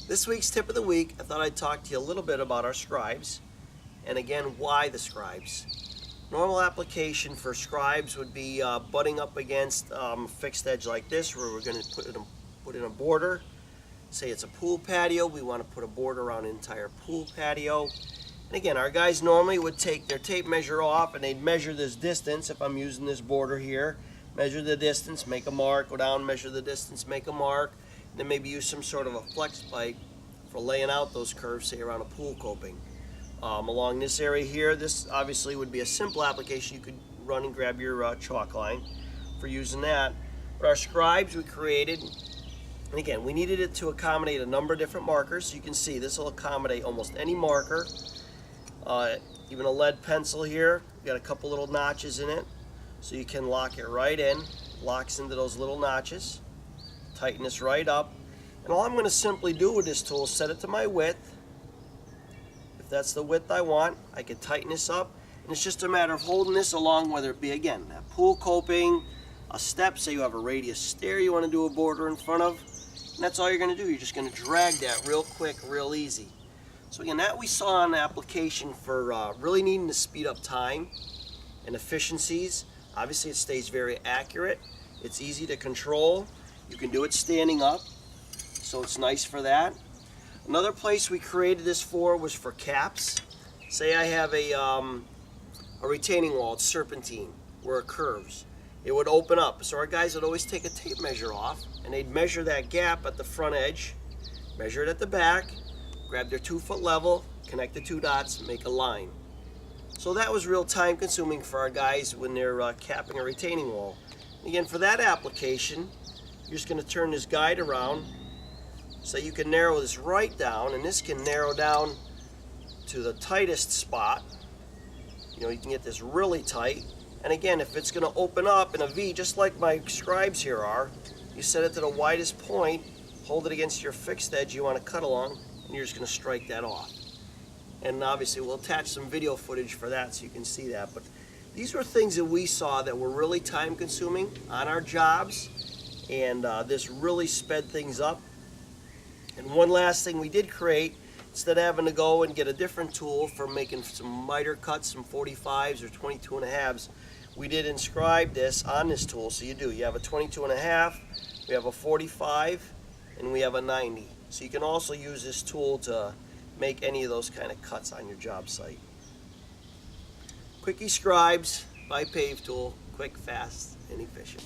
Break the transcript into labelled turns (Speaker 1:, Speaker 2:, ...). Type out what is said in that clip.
Speaker 1: This week's tip of the week, I thought I'd talk to you a little bit about our scribes, and again, why the scribes. Normal application for scribes would be butting up against a fixed edge like this, where we're going to put in a border. Say it's a pool patio, we want to put a border around an entire pool patio. And again, our guys normally would take their tape measure off and they'd measure this distance. If I'm using this border here, measure the distance, make a mark, go down, measure the distance, make a mark, and then maybe use some sort of a flex pipe for laying out those curves, say around a pool coping. Along this area here, this obviously would be a simple application. You could run and grab your chalk line for using that. But our scribes we created, and again, we needed it to accommodate a number of different markers. So you can see this will accommodate almost any marker. Even a lead pencil here, got a couple little notches in it, so you can lock it right in. Locks into those little notches. Tighten this right up. And all I'm going to simply do with this tool is set it to my width. If that's the width I want, I can tighten this up. And it's just a matter of holding this along, whether it be, again, that pool coping, a step, say you have a radius stair you want to do a border in front of. And that's all you're going to do. You're just going to drag that real quick, real easy. So again, that we saw an application for really needing to speed up time and efficiencies. Obviously it stays very accurate. It's easy to control. You can do it standing up, so it's nice for that. Another place we created this for was for caps. Say I have a retaining wall, it's serpentine, where it curves. It would open up, so our guys would always take a tape measure off and they'd measure that gap at the front edge, measure it at the back, grab their 2-foot level, connect the 2 dots, make a line. So that was real time consuming for our guys when they're capping a retaining wall. Again, for that application, you're just going to turn this guide around so you can narrow this right down, and this can narrow down to the tightest spot. You know, you can get this really tight. And again, if it's going to open up in a V, just like my scribes here are, you set it to the widest point, hold it against your fixed edge you want to cut along, and you're just going to strike that off. And obviously we'll attach some video footage for that so you can see that. But these were things that we saw that were really time consuming on our jobs, and this really sped things up. And one last thing we did create, instead of having to go and get a different tool for making some miter cuts, some 45s or 22.5s, we did inscribe this on this tool. So you have a 22.5, we have a 45, and we have a 90. So you can also use this tool to make any of those kind of cuts on your job site. Quick-E-Scribes by Pave tool, quick, fast, and efficient.